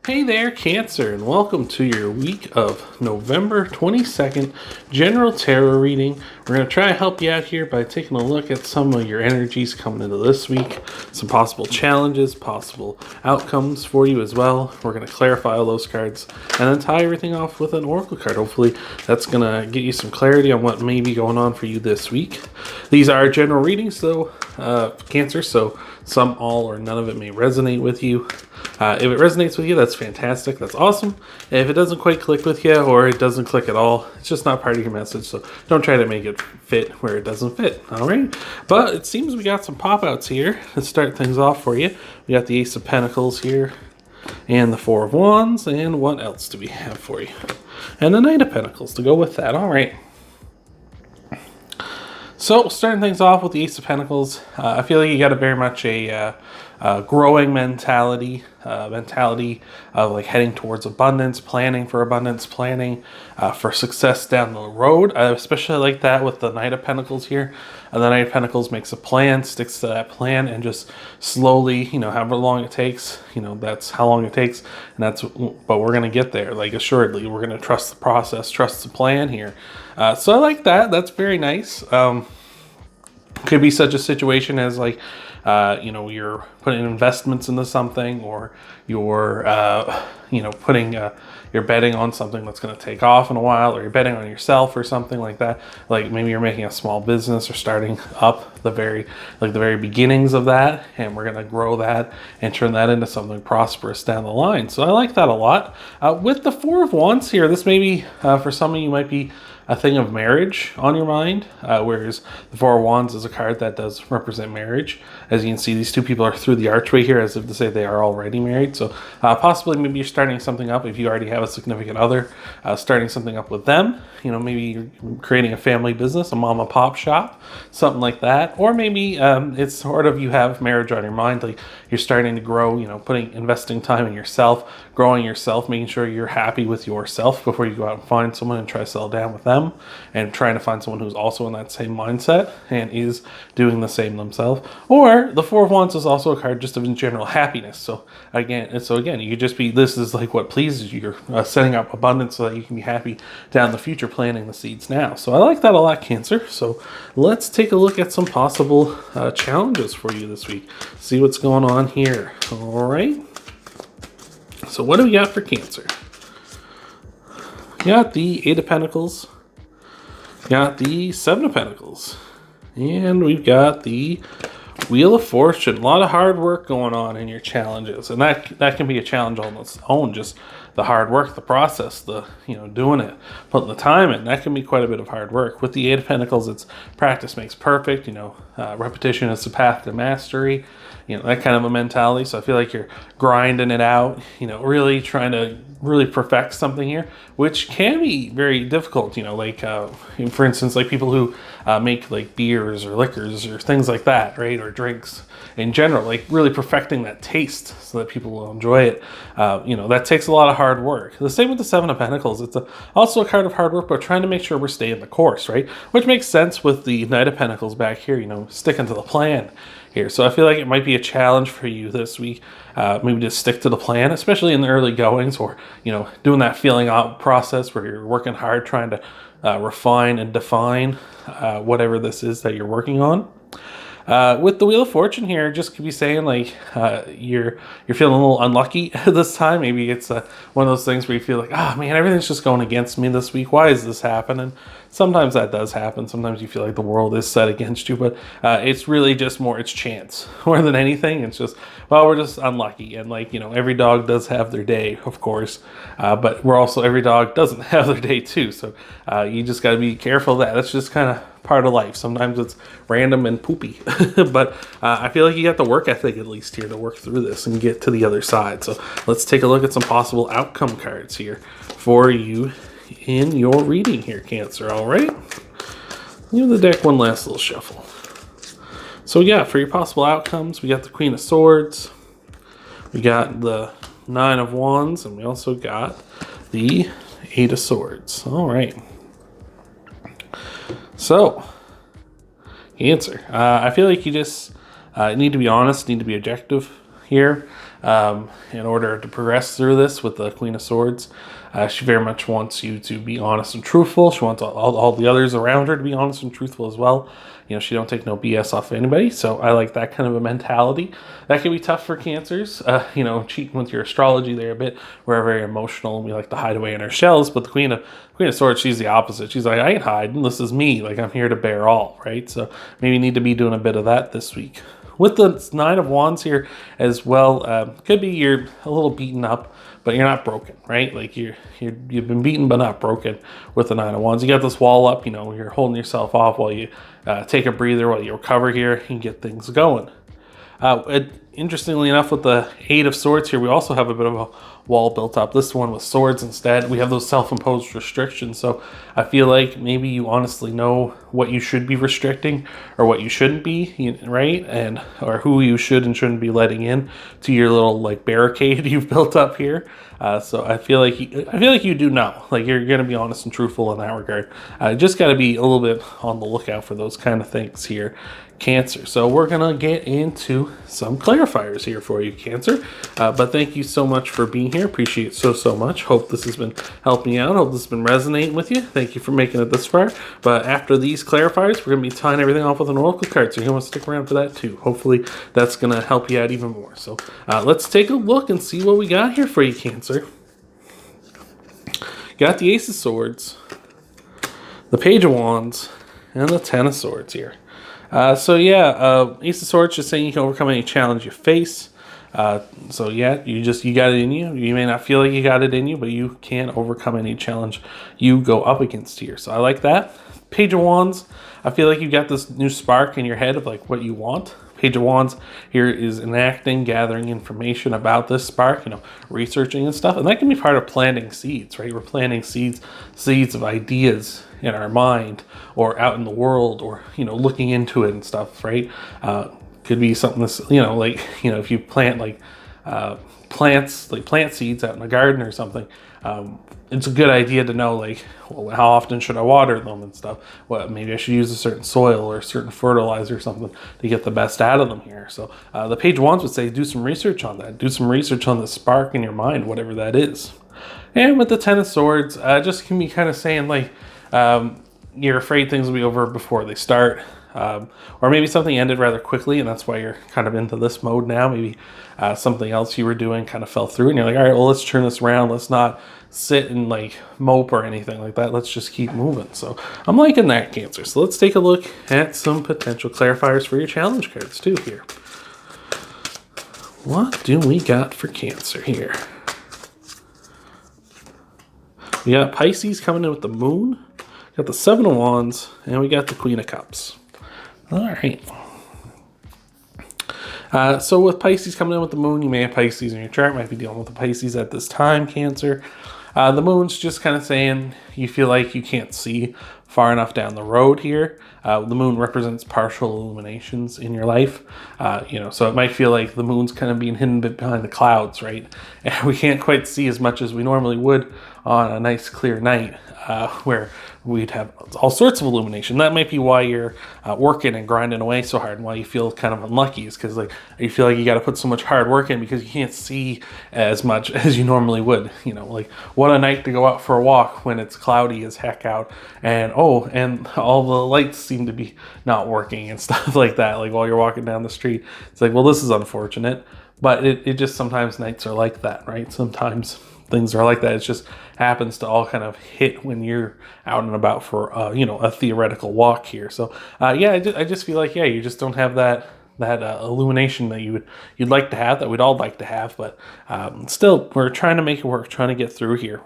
Hey there, Cancer, and welcome to your week of November 22nd general tarot reading. We're going to try to help you out here by taking a look at some of your energies coming into this week, some possible challenges, possible outcomes for you as well. We're going to clarify all those cards and then tie everything off with an oracle card. Hopefully that's going to get you some clarity on what may be going on for you this week. These are general readings, though, Cancer, so some, all, or none of it may resonate with you. If it resonates with you, that's fantastic. That's awesome. If it doesn't quite click with you or it doesn't click at all, it's just not part of your message. So don't try to make it fit where it doesn't fit. All right. But it seems we got some pop outs here to start things off for you. We got the Ace of Pentacles here and the Four of Wands. And what else do we have for you? And the Knight of Pentacles to go with that. All right. So starting things off with the Ace of Pentacles, I feel like you got a very much a growing mentality of like heading towards abundance, planning for success down the road. I especially like that with the Knight of Pentacles here. The Knight of Pentacles makes a plan, sticks to that plan, and just slowly, however long it takes, that's how long it takes, but we're gonna get there. Like assuredly, we're gonna trust the process, trust the plan here. So I like that. That's very nice. Could be such a situation as like, you're putting investments into something, or you're, you're betting on something that's going to take off in a while, or you're betting on yourself or something like that. Like maybe you're making a small business or starting up the very beginnings of that, and we're going to grow that and turn that into something prosperous down the line. So I like that a lot. With the Four of Wands here, this may be, for some of you, might be a thing of marriage on your mind, whereas the Four of Wands is a card that does represent marriage. As you can see, these two people are through the archway here as if to say they are already married. So possibly maybe you're starting something up if you already have a significant other, starting something up with them. Maybe you're creating a family business, a mom and pop shop, something like that. Or maybe it's sort of you have marriage on your mind, like you're starting to grow, investing time in yourself, growing yourself, making sure you're happy with yourself before you go out and find someone and try to settle down with them, and trying to find someone who's also in that same mindset and is doing the same themselves. Or the Four of Wands is also a card just of in general happiness. So again, you could just be, this is like what pleases you. You're setting up abundance so that you can be happy down the future, planting the seeds now. So I like that a lot, Cancer. So let's take a look at some possible challenges for you this week. See what's going on here. All right. So what do we got for Cancer? We got the Eight of Pentacles. Got the Seven of Pentacles, and we've got the Wheel of Fortune. A lot of hard work going on in your challenges, and that can be a challenge on its own. Just the hard work, the process, the doing it, putting the time in. That can be quite a bit of hard work. With the Eight of Pentacles, it's practice makes perfect. Repetition is the path to mastery. That kind of a mentality. So I feel like you're grinding it out. Really trying to perfect something here, which can be very difficult. For instance, like people who make like beers or liquors or things like that, right? Or drinks in general, like really perfecting that taste so that people will enjoy it. That takes a lot of hard work. The same with the Seven of Pentacles. It's also a card of hard work, but trying to make sure we're staying the course, right? Which makes sense with the Knight of Pentacles back here, sticking to the plan here. So I feel like it might be a challenge for you this week, maybe to stick to the plan, especially in the early goings, or doing that feeling out process where you're working hard trying to refine and define whatever this is that you're working on. With the Wheel of Fortune here, just could be saying like you're feeling a little unlucky this time. Maybe it's one of those things where you feel like, man, everything's just going against me this week. Why is this happening? Sometimes that does happen. Sometimes you feel like the world is set against you, but it's really just it's chance more than anything. It's just, we're just unlucky. And every dog does have their day, of course, but every dog doesn't have their day too. So you just got to be careful of that. That's just kind of part of life. Sometimes it's random and poopy, but I feel like you got the work ethic at least here to work through this and get to the other side. So let's take a look at some possible outcome cards here for you in your reading here, Cancer. All right, give the deck one last little shuffle. So we got, for your possible outcomes, we got the Queen of Swords, we got the Nine of Wands, and we also got the Eight of Swords. All right. So, Cancer, I feel like you just need to be honest, need to be objective here in order to progress through this with the Queen of Swords. She very much wants you to be honest and truthful. She wants all the others around her to be honest and truthful as well. You know, she don't take no BS off of anybody. So I like that kind of a mentality. That can be tough for Cancers. You know, cheating with your astrology there a bit. We're very emotional and we like to hide away in our shells. But the Queen of Swords, she's the opposite. She's like, I ain't hiding. This is me. Like, I'm here to bear all, right? So maybe you need to be doing a bit of that this week. With the Nine of Wands here as well, could be you're a little beaten up, but you're not broken, right? Like you've been beaten but not broken with the Nine of Wands. You got this wall up, you know, you're holding yourself off while you take a breather, while you recover here and get things going. Interestingly enough, with the Eight of Swords here, we also have a bit of a wall built up. This one with swords instead. We have those self-imposed restrictions. So I feel like maybe you honestly know what you should be restricting or what you shouldn't be, right? And or who you should and shouldn't be letting in to your little like barricade you've built up here. So I feel like you do know. Like you're going to be honest and truthful in that regard. Just got to be a little bit on the lookout for those kind of things here, Cancer. So we're going to get into some clarifiers here for you, Cancer. But thank you so much for being here. Appreciate it so much. Hope this has been helping you out. Hope this has been resonating with you. Thank you for making it this far. But after these clarifiers, we're going to be tying everything off with an oracle card. So you're going to stick around for that too. Hopefully that's going to help you out even more. So let's take a look and see what we got here for you, Cancer. Got the Ace of Swords, the Page of Wands, and the Ten of Swords here. Ace of Swords just saying you can overcome any challenge you face. So yeah, you got it in you. You may not feel like you got it in you, but you can overcome any challenge you go up against here. So I like that. Page of Wands, I feel like you got this new spark in your head of like what you want. Page of Wands here is enacting, gathering information about this spark, you know, researching and stuff. And that can be part of planting seeds, right? We're planting seeds of ideas in our mind or out in the world or, you know, looking into it and stuff, right? Could be something that's, you know, like, you know, if you plant like plant seeds out in a garden or something, it's a good idea to know, like, well, how often should I water them and stuff? Well, maybe I should use a certain soil or a certain fertilizer or something to get the best out of them here. So the Page of Wands would say do some research on that. Do some research on the spark in your mind, whatever that is. And with the Ten of Swords, just can be kind of saying, like, you're afraid things will be over before they start. Or maybe something ended rather quickly and that's why you're kind of into this mode now. Maybe something else you were doing kind of fell through and you're like, all right, well, let's turn this around. Let's not sit and like mope or anything like that. Let's just keep moving. So I'm liking that, Cancer. So let's take a look at some potential clarifiers for your challenge cards too here. What do we got for Cancer here? We got Pisces coming in with the Moon. Got the Seven of Wands and we got the Queen of Cups. All right. So with Pisces coming in with the Moon, you may have Pisces in your chart, might be dealing with the Pisces at this time, Cancer. The Moon's just kind of saying you feel like you can't see far enough down the road here. The Moon represents partial illuminations in your life. You know, so it might feel like the Moon's kind of being hidden a bit behind the clouds, right? And we can't quite see as much as we normally would on a nice clear night where we'd have all sorts of illumination. That might be why you're working and grinding away so hard and why you feel kind of unlucky is because like you feel like you got to put so much hard work in because you can't see as much as you normally would. You know, like what a night to go out for a walk when it's cloudy as heck out and all the lights seem to be not working and stuff like that. Like while you're walking down the street, it's like, well, this is unfortunate, but it just sometimes nights are like that, right? Sometimes things are like that. It just happens to all kind of hit when you're out and about for a theoretical walk here. So I just feel like you just don't have that illumination that you'd like to have, that we'd all like to have, but still we're trying to make it work, trying to get through here.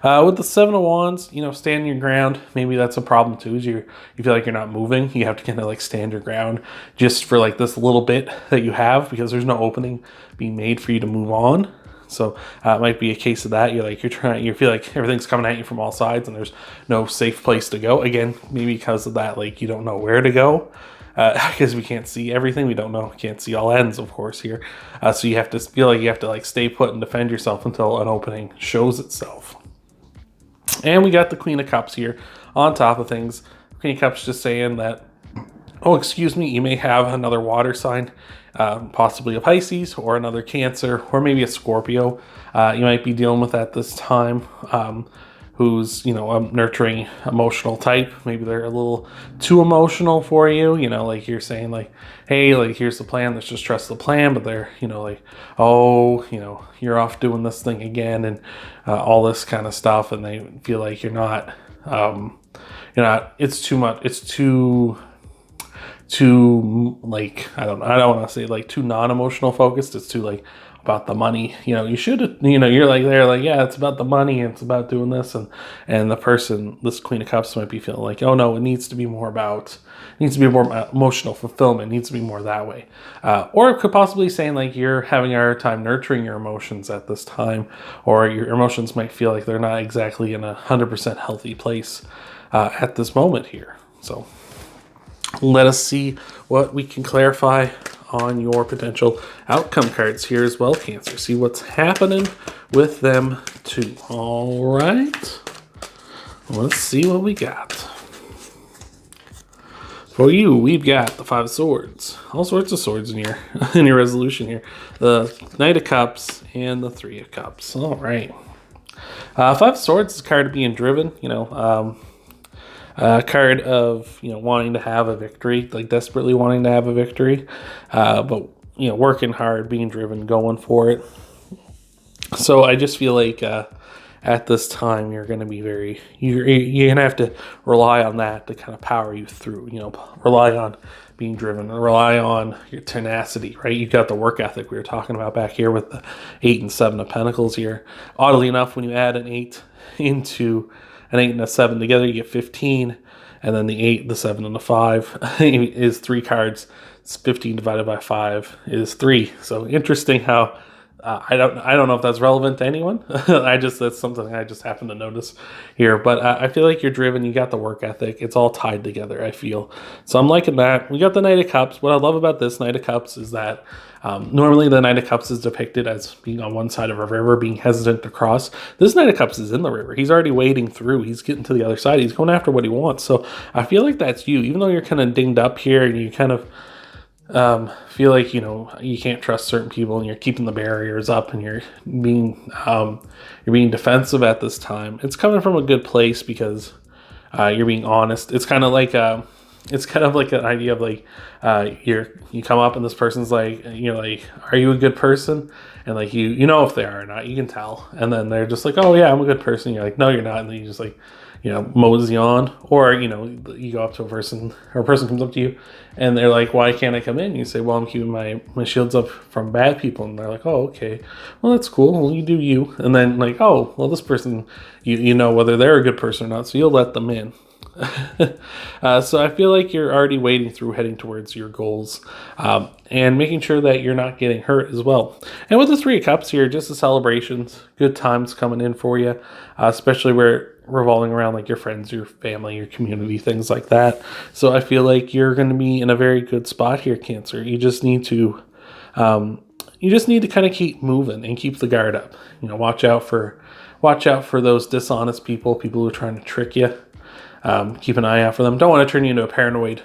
With the Seven of Wands, stand your ground. Maybe that's a problem too, is you feel like you're not moving. You have to kind of like stand your ground just for like this little bit that you have because there's no opening being made for you to move on. So it might be a case of that. You feel like everything's coming at you from all sides and there's no safe place to go. Again, maybe because of that, like you don't know where to go because we can't see everything. We can't see all ends, of course, here. So you have to feel like you have to like stay put and defend yourself until an opening shows itself. And we got the Queen of Cups here on top of things. Queen of Cups just saying that Oh, excuse me, you may have another water sign, possibly a Pisces or another Cancer or maybe a Scorpio. You might be dealing with at this time, who's, you know, a nurturing emotional type. Maybe they're a little too emotional for you, you know, like you're saying like, hey, like here's the plan, let's just trust the plan. But they're, you know, like, oh, you know, you're off doing this thing again, and all this kind of stuff. And they feel like you're not, it's too much, it's too like, I don't want to say like too non-emotional focused. It's too like about the money. You know, you should, you know, you're like, they're like, yeah, it's about the money, it's about doing this. And the person, this Queen of Cups, might be feeling like, oh no, it needs to be more emotional fulfillment, it needs to be more that way. Or it could possibly saying like you're having a hard time nurturing your emotions at this time, or your emotions might feel like they're not exactly in 100% healthy place at this moment here. So let us see what we can clarify on your potential outcome cards here as well, Cancer. See what's happening with them too. All right. Let's see what we got. For you, we've got the Five of Swords. All sorts of swords in your in your resolution here. The Knight of Cups and the Three of Cups. All right. Five of Swords is a card of being driven, you know, a card of, you know, wanting to have a victory, like desperately wanting to have a victory, but, you know, working hard, being driven, going for it. So I just feel like at this time you're going to be you're going to have to rely on that to kind of power you through, you know, rely on being driven, rely on your tenacity, right? You've got the work ethic we were talking about back here with the 8 and 7 of Pentacles here. Oddly enough, when you add an 8 into an 8 and a 7 together, you get 15. And then the 8, the 7, and the 5 is 3 cards. It's 15 divided by 5 is 3. So interesting how I don't know if that's relevant to anyone. That's something I just happen to notice here. But I feel like you're driven. You got the work ethic. It's all tied together, I feel. So I'm liking that. We got the Knight of Cups. What I love about this Knight of Cups is that normally the Knight of Cups is depicted as being on one side of a river, being hesitant to cross. This Knight of Cups is in the river. He's already wading through. He's getting to the other side. He's going after what he wants. So I feel like that's you. Even though you're kind of dinged up here and you kind of feel like, you know, you can't trust certain people and you're keeping the barriers up and you're being defensive at this time. It's coming from a good place because you're being honest. It's kind of like an idea of like you come up and this person's like, you're like, are you a good person? And like you know if they are or not, you can tell. And then they're just like, oh yeah, I'm a good person. You're like, no, you're not. And then you just like, you know, mosey on. Or, you know, you go up to a person, or a person comes up to you and they're like, why can't I come in? You say, well, I'm keeping my shields up from bad people. And they're like, oh, okay, well, that's cool. Well, you do you. And then like, oh, well, this person, you know whether they're a good person or not, so you'll let them in. So I feel like you're already wading through, heading towards your goals, and making sure that you're not getting hurt as well. And with the Three of Cups here, just the celebrations, good times coming in for you, especially where revolving around like your friends, your family, your community, things like that. So I feel like you're going to be in a very good spot here, Cancer. You just need to kind of keep moving and keep the guard up. You know, watch out for those dishonest people who are trying to trick you. Keep an eye out for them. Don't want to turn you into a paranoid,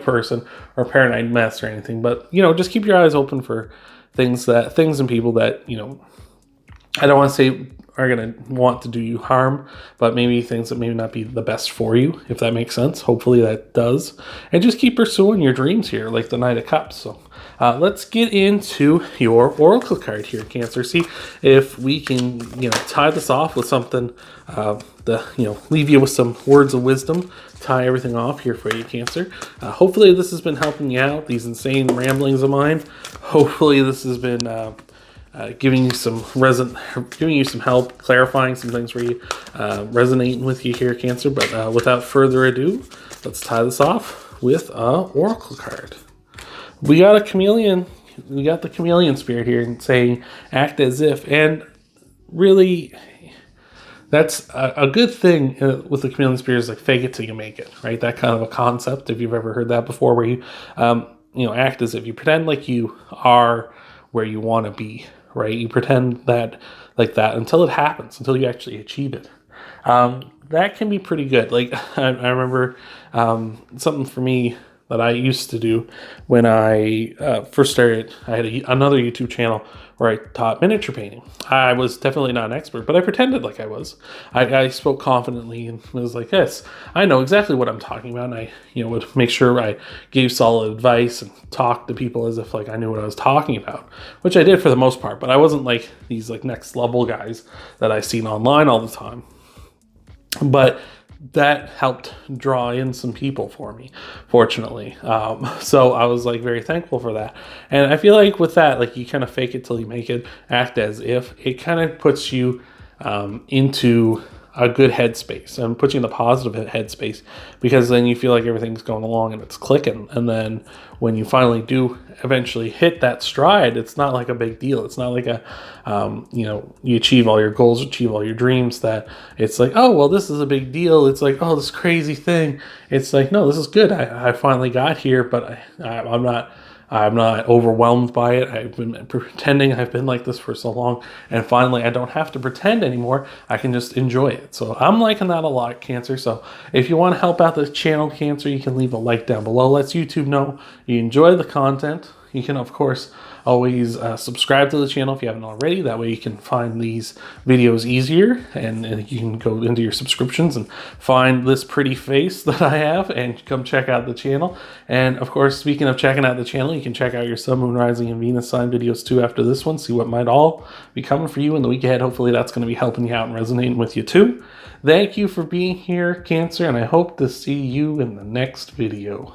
person or a paranoid mess or anything. But, you know, just keep your eyes open for things and people that, you know, I don't want to say are going to want to do you harm, but maybe things that maybe not be the best for you, if that makes sense. Hopefully that does. And just keep pursuing your dreams here, like the Knight of Cups. So let's get into your Oracle card here, Cancer. See if we can, tie this off with something, leave you with some words of wisdom, tie everything off here for you, Cancer. Hopefully this has been helping you out, these insane ramblings of mine. Hopefully this has been giving you some help, clarifying some things for you, resonating with you here, Cancer. But without further ado, let's tie this off with a Oracle card. We got a chameleon. We got the chameleon spirit here saying, act as if. And really, that's a good thing with the chameleon spirit, is like fake it till you make it, right? That kind of a concept, if you've ever heard that before, where you, act as if. You pretend like you are where you want to be, right? You pretend that like that until it happens, until you actually achieve it. That can be pretty good. Like I remember something for me that I used to do when I first started. I had another YouTube channel where I taught miniature painting. I was definitely not an expert, but I pretended like I was. I spoke confidently and was like, yes, I know exactly what I'm talking about. And I, would make sure I gave solid advice and talked to people as if like I knew what I was talking about, which I did for the most part. But I wasn't like these like next level guys that I seen online all the time. But that helped draw in some people for me, fortunately. So I was like very thankful for that. And I feel like with that, like you kind of fake it till you make it, act as if, it kind of puts you into a good headspace and puts you in the positive headspace, because then you feel like everything's going along and it's clicking. And then when you finally do eventually hit that stride, it's not like a big deal. It's not like you achieve all your goals, achieve all your dreams, that it's like, oh, well, this is a big deal. It's like, oh, this crazy thing. It's like, no, this is good. I finally got here, but I'm not overwhelmed by it. I've been pretending I've been like this for so long, and finally I don't have to pretend anymore. I can just enjoy it. So I'm liking that a lot, Cancer. So if you want to help out the channel, Cancer, you can leave a like down below. Lets YouTube know you enjoy the content. You can, of course, always subscribe to the channel if you haven't already. That way you can find these videos easier, and you can go into your subscriptions and find this pretty face that I have and come check out the channel. And of course, speaking of checking out the channel, you can check out your Sun, Moon, Rising, and Venus sign videos too after this one. See what might all be coming for you in the week ahead. Hopefully that's going to be helping you out and resonating with you too. Thank you for being here, Cancer, and I hope to see you in the next video.